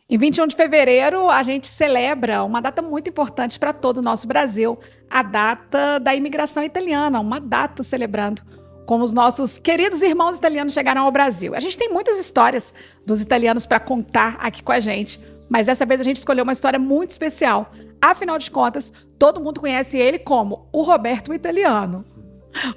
Em 21 de fevereiro, a gente celebra uma data muito importante para todo o nosso Brasil, a data da imigração italiana, uma data celebrando como os nossos queridos irmãos italianos chegaram ao Brasil. A gente tem muitas histórias dos italianos para contar aqui com a gente, mas dessa vez a gente escolheu uma história muito especial. Afinal de contas, todo mundo conhece ele como o Roberto Italiano.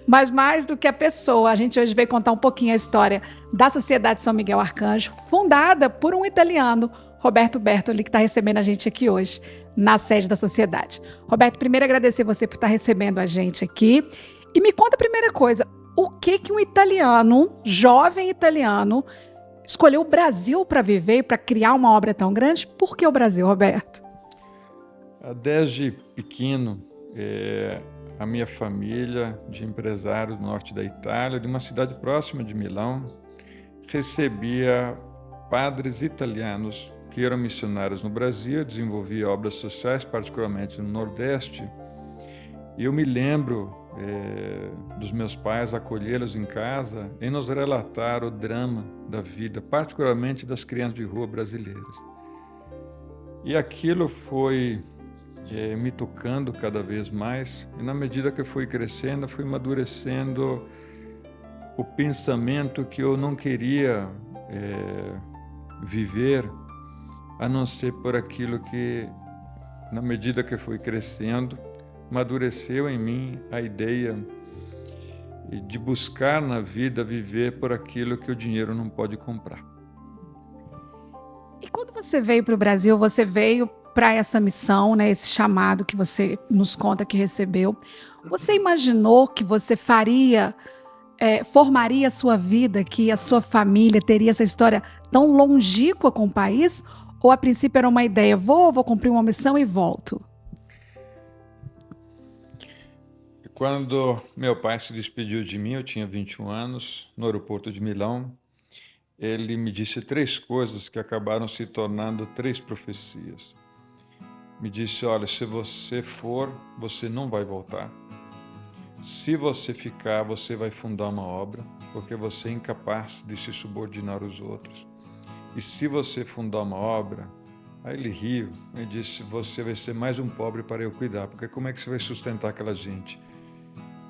Mas mais do que a pessoa, a gente hoje veio contar um pouquinho a história da Sociedade São Miguel Arcanjo, fundada por um italiano, Roberto Bertoli, que está recebendo a gente aqui hoje, na sede da sociedade. Roberto, primeiro agradecer você por estar recebendo a gente aqui. E me conta a primeira coisa, o que um italiano, jovem italiano, escolheu o Brasil para viver e para criar uma obra tão grande? Por que o Brasil, Roberto? Desde pequeno, a minha família de empresários do norte da Itália, de uma cidade próxima de Milão, recebia padres italianos que eram missionários no Brasil, desenvolvia obras sociais, particularmente no Nordeste. E eu me lembro dos meus pais acolhê-los em casa e nos relatar o drama da vida, particularmente das crianças de rua brasileiras. E aquilo foi me tocando cada vez mais, e na medida que eu fui crescendo, fui amadurecendo o pensamento que eu não queria viver, a não ser por aquilo que, na medida que eu fui crescendo, amadureceu em mim a ideia de buscar na vida viver por aquilo que o dinheiro não pode comprar. E quando você veio para o Brasil, você veio para essa missão, né, esse chamado que você nos conta que recebeu. Você imaginou que você formaria a sua vida, que a sua família teria essa história tão longínqua com o país? Ou a princípio era uma ideia, vou cumprir uma missão e volto? Quando meu pai se despediu de mim, eu tinha 21 anos, no aeroporto de Milão, ele me disse 3 coisas que acabaram se tornando 3 profecias. Me disse, olha, se você for, você não vai voltar. Se você ficar, você vai fundar uma obra, porque você é incapaz de se subordinar aos outros. E se você fundar uma obra, aí ele riu e disse, você vai ser mais um pobre para eu cuidar, porque como é que você vai sustentar aquela gente?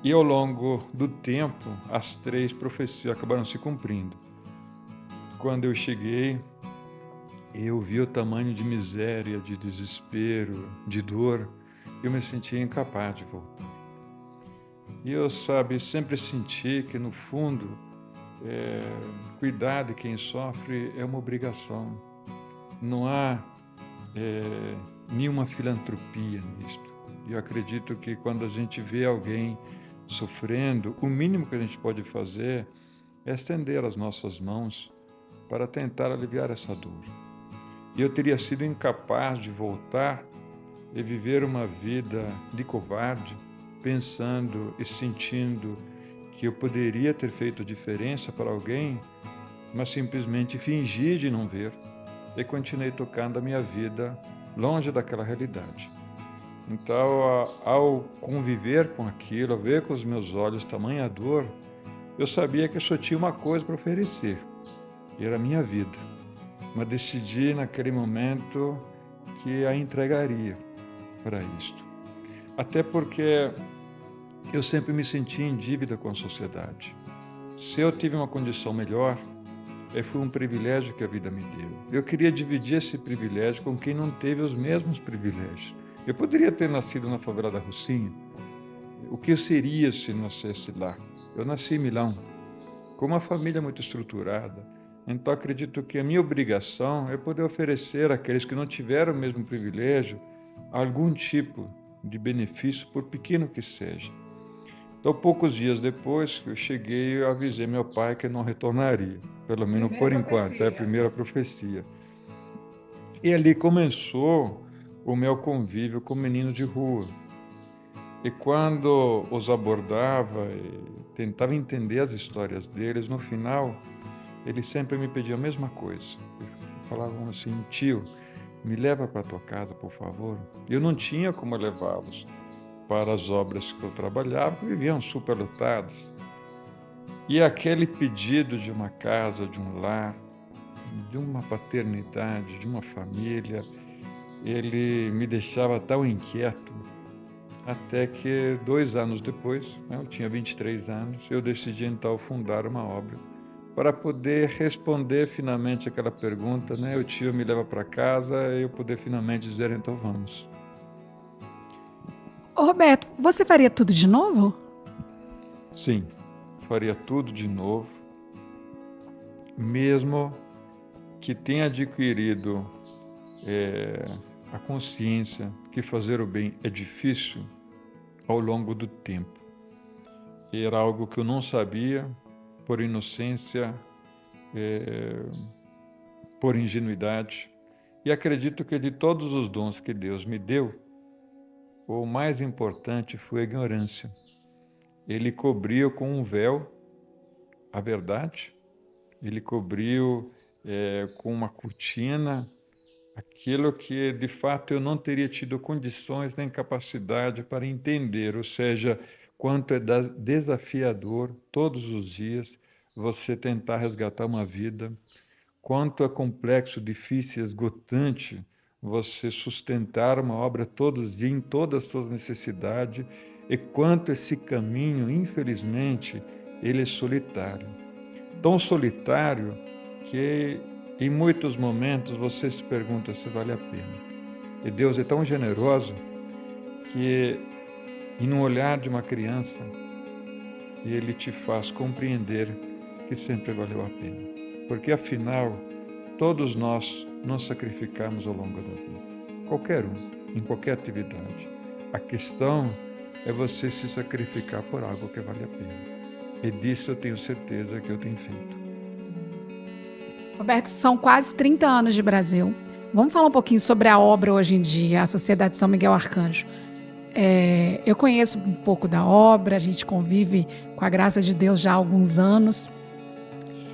E ao longo do tempo, as 3 profecias acabaram se cumprindo. Quando eu cheguei, eu vi o tamanho de miséria, de desespero, de dor, eu me sentia incapaz de voltar. E eu, sempre senti que, no fundo, cuidar de quem sofre é uma obrigação. Não há nenhuma filantropia nisto. Eu acredito que quando a gente vê alguém sofrendo, o mínimo que a gente pode fazer é estender as nossas mãos para tentar aliviar essa dor. E eu teria sido incapaz de voltar e viver uma vida de covarde, pensando e sentindo que eu poderia ter feito diferença para alguém, mas simplesmente fingi de não ver e continuei tocando a minha vida longe daquela realidade. Então, ao conviver com aquilo, ao ver com os meus olhos tamanha dor, eu sabia que eu só tinha uma coisa para oferecer, e era a minha vida. Mas decidi naquele momento que a entregaria para isto. Até porque eu sempre me senti em dívida com a sociedade. Se eu tive uma condição melhor, foi um privilégio que a vida me deu. Eu queria dividir esse privilégio com quem não teve os mesmos privilégios. Eu poderia ter nascido na favela da Rocinha. O que eu seria se nascesse lá? Eu nasci em Milão, com uma família muito estruturada. Então, acredito que a minha obrigação é poder oferecer àqueles que não tiveram o mesmo privilégio algum tipo de benefício, por pequeno que seja. Então, poucos dias depois que eu cheguei, eu avisei meu pai que não retornaria, pelo menos por enquanto, é a primeira profecia. E ali começou o meu convívio com meninos de rua. E quando os abordava e tentava entender as histórias deles, no final, eles sempre me pediam a mesma coisa. Falavam assim, tio, me leva para a tua casa, por favor. Eu não tinha como levá-los para as obras que eu trabalhava, porque viviam superlotados. E aquele pedido de uma casa, de um lar, de uma paternidade, de uma família. Ele me deixava tão inquieto, até que 2 anos depois, né, eu tinha 23 anos, eu decidi então fundar uma obra para poder responder finalmente aquela pergunta, né? O tio me leva para casa e eu poder finalmente dizer, então vamos. Ô, Roberto, você faria tudo de novo? Sim, faria tudo de novo, mesmo que tenha adquirido a consciência que fazer o bem é difícil ao longo do tempo. Era algo que eu não sabia, por inocência, por ingenuidade. E acredito que de todos os dons que Deus me deu, o mais importante foi a ignorância. Ele cobriu com um véu a verdade, ele cobriu com uma cortina aquilo que, de fato, eu não teria tido condições nem capacidade para entender, ou seja, quanto é desafiador todos os dias você tentar resgatar uma vida, quanto é complexo, difícil, esgotante você sustentar uma obra todos os dias, em todas as suas necessidades, e quanto esse caminho, infelizmente, ele é solitário. Tão solitário que em muitos momentos você se pergunta se vale a pena. E Deus é tão generoso que, em um olhar de uma criança, Ele te faz compreender que sempre valeu a pena. Porque, afinal, todos nós nos sacrificamos ao longo da vida. Qualquer um, em qualquer atividade. A questão é você se sacrificar por algo que vale a pena. E disso eu tenho certeza que eu tenho feito. Roberto, são quase 30 anos de Brasil. Vamos falar um pouquinho sobre a obra hoje em dia, a Sociedade São Miguel Arcanjo. Eu conheço um pouco da obra, a gente convive com a graça de Deus já há alguns anos.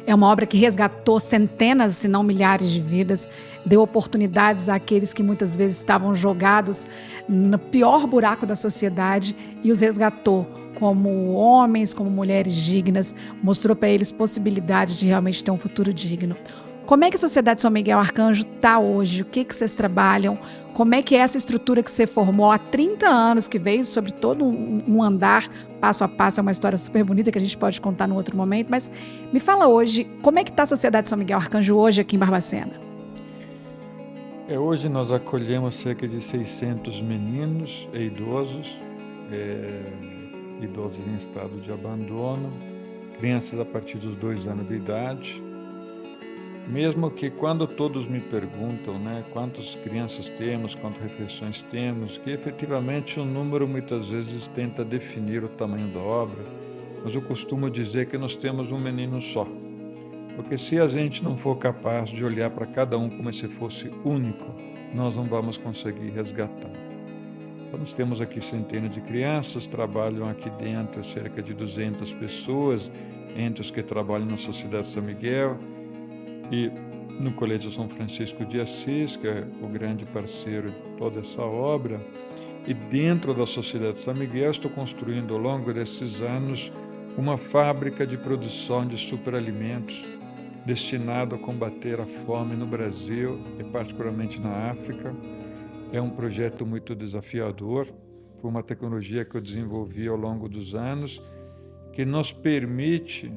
É uma obra que resgatou centenas, se não milhares de vidas, deu oportunidades àqueles que muitas vezes estavam jogados no pior buraco da sociedade e os resgatou como homens, como mulheres dignas, mostrou para eles possibilidades de realmente ter um futuro digno. Como é que a Sociedade São Miguel Arcanjo está hoje? O que vocês trabalham? Como é que é essa estrutura que você formou há 30 anos, que veio sobre todo um andar, passo a passo, é uma história super bonita que a gente pode contar num outro momento, mas me fala hoje, como é que está a Sociedade São Miguel Arcanjo hoje aqui em Barbacena? Hoje nós acolhemos cerca de 600 meninos e idosos, idosos em estado de abandono, crianças a partir dos 2 anos de idade. Mesmo que quando todos me perguntam, né, quantas crianças temos, quantas refeições temos, que efetivamente o número muitas vezes tenta definir o tamanho da obra, mas eu costumo dizer que nós temos um menino só. Porque se a gente não for capaz de olhar para cada um como se fosse único, nós não vamos conseguir resgatar. Então nós temos aqui centenas de crianças, trabalham aqui dentro cerca de 200 pessoas, entre os que trabalham na Sociedade São Miguel, e no Colégio São Francisco de Assis, que é o grande parceiro de toda essa obra, e dentro da Sociedade São Miguel estou construindo ao longo desses anos uma fábrica de produção de superalimentos destinado a combater a fome no Brasil e particularmente na África. É um projeto muito desafiador, foi uma tecnologia que eu desenvolvi ao longo dos anos que nos permite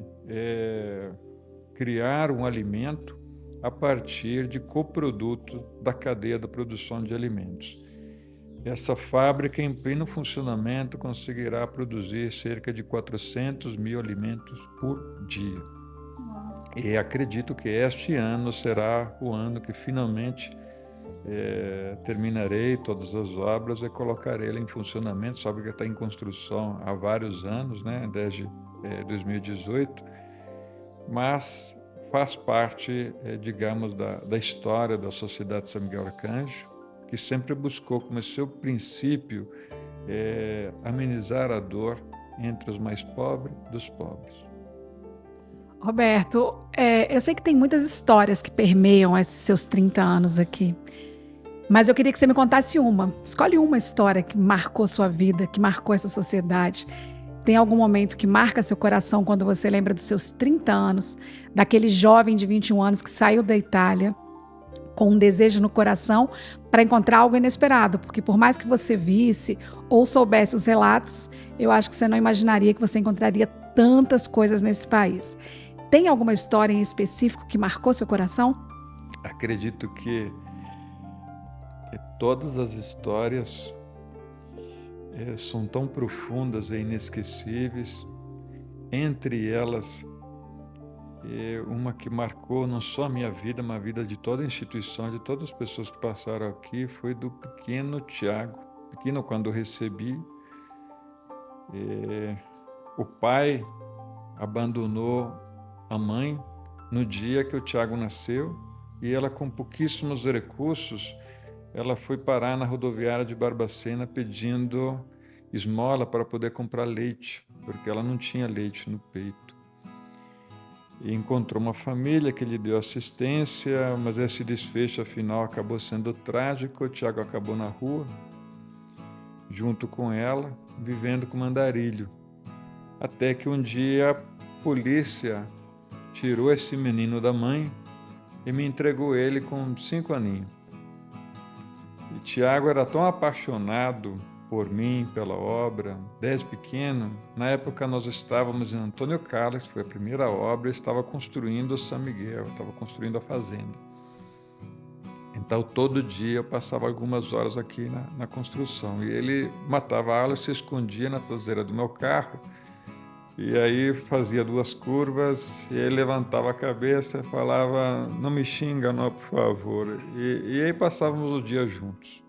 criar um alimento a partir de coproduto da cadeia da produção de alimentos. Essa fábrica, em pleno funcionamento, conseguirá produzir cerca de 400 mil alimentos por dia. E acredito que este ano será o ano que finalmente terminarei todas as obras e colocarei ela em funcionamento. A fábrica está em construção há vários anos, né, desde 2018. Mas faz parte, digamos, da história da Sociedade São Miguel Arcanjo, que sempre buscou como seu princípio amenizar a dor entre os mais pobres dos pobres. Roberto, eu sei que tem muitas histórias que permeiam esses seus 30 anos aqui, mas eu queria que você me contasse uma. Escolhe uma história que marcou sua vida, que marcou essa sociedade, Tem algum momento que marca seu coração quando você lembra dos seus 30 anos, daquele jovem de 21 anos que saiu da Itália com um desejo no coração para encontrar algo inesperado? Porque por mais que você visse ou soubesse os relatos, eu acho que você não imaginaria que você encontraria tantas coisas nesse país. Tem alguma história em específico que marcou seu coração? Acredito que todas as histórias são tão profundas e inesquecíveis. Entre elas, uma que marcou não só a minha vida, mas a vida de toda a instituição, de todas as pessoas que passaram aqui, foi do pequeno Tiago. Pequeno, quando eu recebi, o pai abandonou a mãe no dia que o Tiago nasceu, e ela, com pouquíssimos recursos, ela foi parar na rodoviária de Barbacena pedindo esmola para poder comprar leite, porque ela não tinha leite no peito. E encontrou uma família que lhe deu assistência, mas esse desfecho, afinal, acabou sendo trágico. O Tiago acabou na rua, junto com ela, vivendo como andarilho. Até que um dia a polícia tirou esse menino da mãe e me entregou ele com 5 aninhos. E Tiago era tão apaixonado por mim, pela obra, desde pequeno. Na época nós estávamos em Antônio Carlos, que foi a primeira obra, e estava construindo o São Miguel, estava construindo a fazenda. Então todo dia eu passava algumas horas aqui na construção, e ele matava a aula, se escondia na traseira do meu carro, e aí fazia 2 curvas, e ele levantava a cabeça e falava: "Não me xinga não, por favor". E aí passávamos o dia juntos.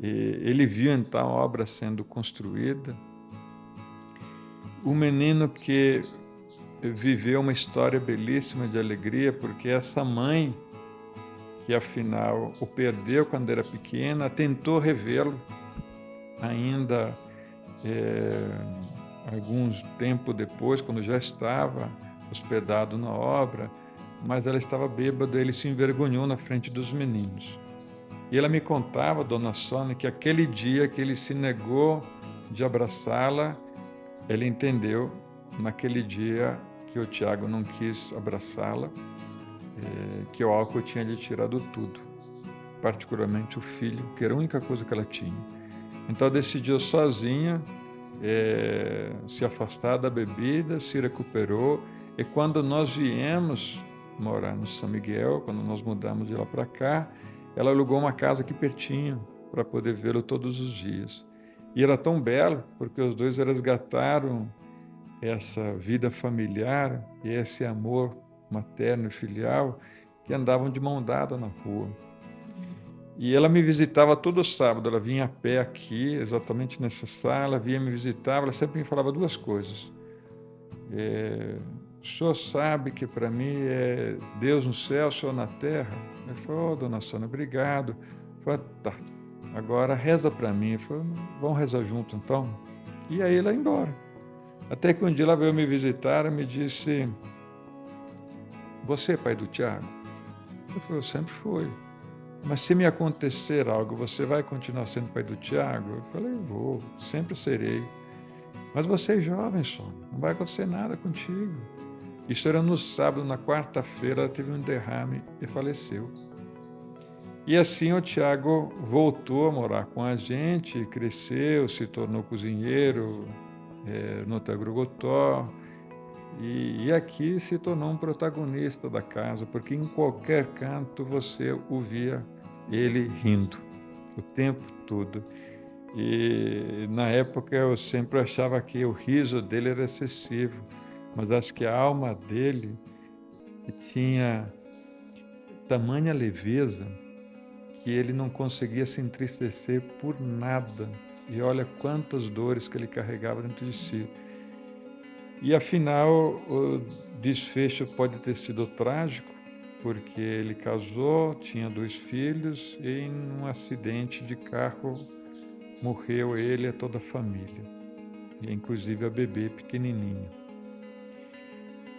E ele viu então a obra sendo construída. Um menino que viveu uma história belíssima de alegria, porque essa mãe, que afinal o perdeu quando era pequena, tentou revê-lo ainda alguns tempo depois, quando já estava hospedado na obra, mas ela estava bêbada, ele se envergonhou na frente dos meninos. E ela me contava, dona Sônia, que aquele dia que ele se negou de abraçá-la, ele entendeu naquele dia que o Tiago não quis abraçá-la, que o álcool tinha lhe tirado tudo, particularmente o filho, que era a única coisa que ela tinha. Então decidiu sozinha se afastar da bebida, se recuperou, e quando nós viemos morar no São Miguel, quando nós mudamos de lá para cá, ela alugou uma casa aqui pertinho para poder vê-lo todos os dias. E era tão belo, porque os dois resgataram essa vida familiar e esse amor materno e filial, que andavam de mão dada na rua. E ela me visitava todo sábado, ela vinha a pé aqui, exatamente nessa sala, vinha me visitar, ela sempre me falava 2 coisas. O senhor sabe que para mim é Deus no céu, o senhor na terra? Eu falei: dona Sônia, obrigado. Eu falei: tá, agora reza para mim. Eu falei: vamos rezar junto então? E aí ela ia embora. Até que um dia ela veio me visitar e me disse: você é pai do Tiago? Eu falei: eu sempre fui. Mas se me acontecer algo, você vai continuar sendo pai do Tiago? Eu falei: vou, sempre serei. Mas você é jovem, Sônia, não vai acontecer nada contigo. Isso era no sábado, na quarta-feira, ela teve um derrame e faleceu. E assim o Tiago voltou a morar com a gente, cresceu, se tornou cozinheiro no Hotel Grogotó, e aqui se tornou um protagonista da casa, porque em qualquer canto você ouvia ele rindo, o tempo todo. E na época eu sempre achava que o riso dele era excessivo, mas acho que a alma dele tinha tamanha leveza que ele não conseguia se entristecer por nada. E olha quantas dores que ele carregava dentro de si. E afinal, o desfecho pode ter sido trágico, porque ele casou, tinha 2 filhos, e em um acidente de carro morreu ele e toda a família, e inclusive a bebê pequenininha.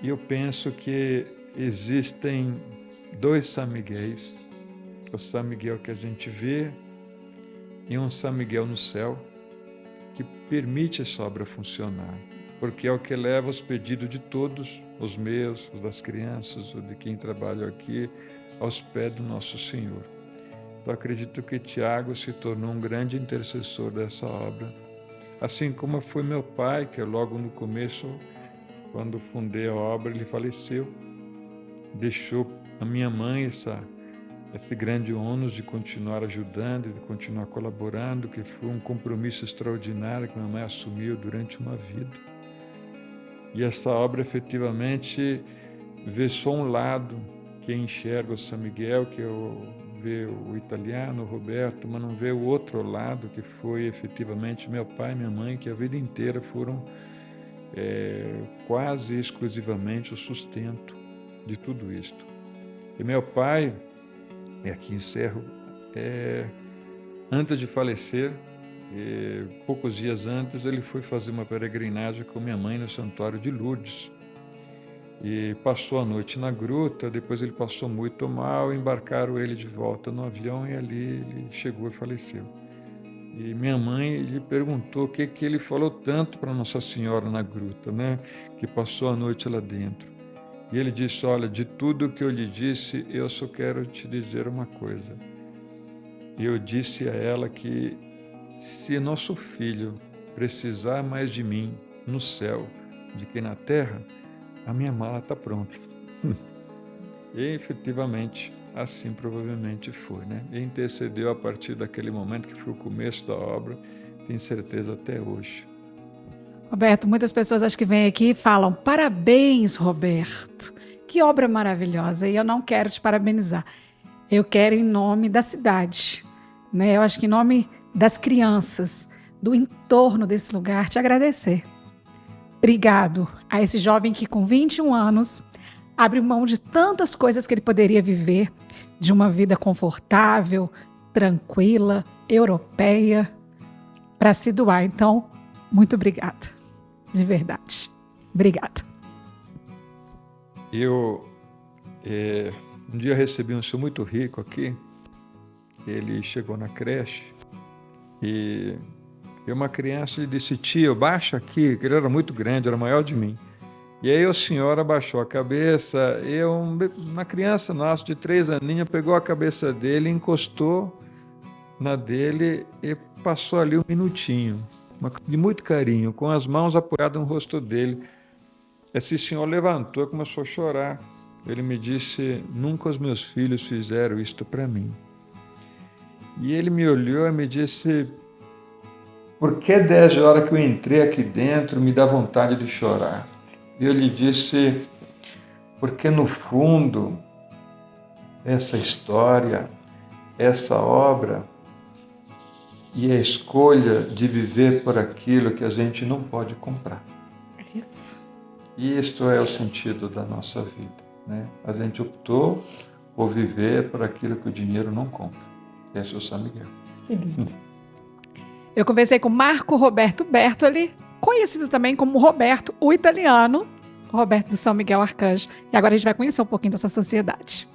E eu penso que existem 2 São Miguéis, o São Miguel que a gente vê e um São Miguel no céu, que permite essa obra funcionar, porque é o que leva os pedidos de todos, os meus, os das crianças, os de quem trabalha aqui, aos pés do nosso Senhor. Então acredito que Tiago se tornou um grande intercessor dessa obra, assim como foi meu pai, que logo no começo, quando fundei a obra, ele faleceu, deixou a minha mãe esse grande ônus de continuar ajudando, de continuar colaborando, que foi um compromisso extraordinário que minha mãe assumiu durante uma vida. E essa obra efetivamente vê só um lado, que enxerga o São Miguel, que vê o italiano, o Roberto, mas não vê o outro lado, que foi efetivamente meu pai e minha mãe, que a vida inteira foram quase exclusivamente o sustento de tudo isto. E meu pai, e aqui encerro, antes de falecer, poucos dias antes, ele foi fazer uma peregrinagem com minha mãe no Santuário de Lourdes. E passou a noite na gruta, depois ele passou muito mal, embarcaram ele de volta no avião e ali ele chegou e faleceu. E minha mãe lhe perguntou o que ele falou tanto para Nossa Senhora na gruta, né? Que passou a noite lá dentro. E ele disse, olha, de tudo que eu lhe disse, eu só quero te dizer uma coisa. Eu disse a ela que se nosso filho precisar mais de mim no céu do que na terra, a minha mala está pronta. E efetivamente, assim provavelmente foi, né? E intercedeu a partir daquele momento que foi o começo da obra, tenho certeza até hoje. Roberto, muitas pessoas acho que vêm aqui e falam, parabéns, Roberto, que obra maravilhosa, e eu não quero te parabenizar, eu quero em nome da cidade, né? Eu acho que em nome das crianças, do entorno desse lugar, te agradecer. Obrigado a esse jovem que com 21 anos abriu mão de tantas coisas que ele poderia viver, de uma vida confortável, tranquila, europeia, para se doar. Então, muito obrigada, de verdade. Obrigada. Eu, um dia recebi um senhor muito rico aqui, ele chegou na creche e uma criança lhe disse, tio, baixa aqui, que ele era muito grande, era maior de mim. E aí o senhor abaixou a cabeça, uma criança nossa de 3 aninhos pegou a cabeça dele, encostou na dele e passou ali um minutinho, de muito carinho, com as mãos apoiadas no rosto dele. Esse senhor levantou e começou a chorar. Ele me disse, nunca os meus filhos fizeram isto para mim. E ele me olhou e me disse, por que 10 horas que eu entrei aqui dentro me dá vontade de chorar? E eu lhe disse, porque no fundo, essa história, essa obra e a escolha de viver por aquilo que a gente não pode comprar. Isso. E isto é o sentido da nossa vida, né? A gente optou por viver por aquilo que o dinheiro não compra. Esse é o São Miguel. Que lindo. Eu conversei com Marco Roberto Bertoli, conhecido também como Roberto, o italiano, Roberto do São Miguel Arcanjo. E agora a gente vai conhecer um pouquinho dessa sociedade.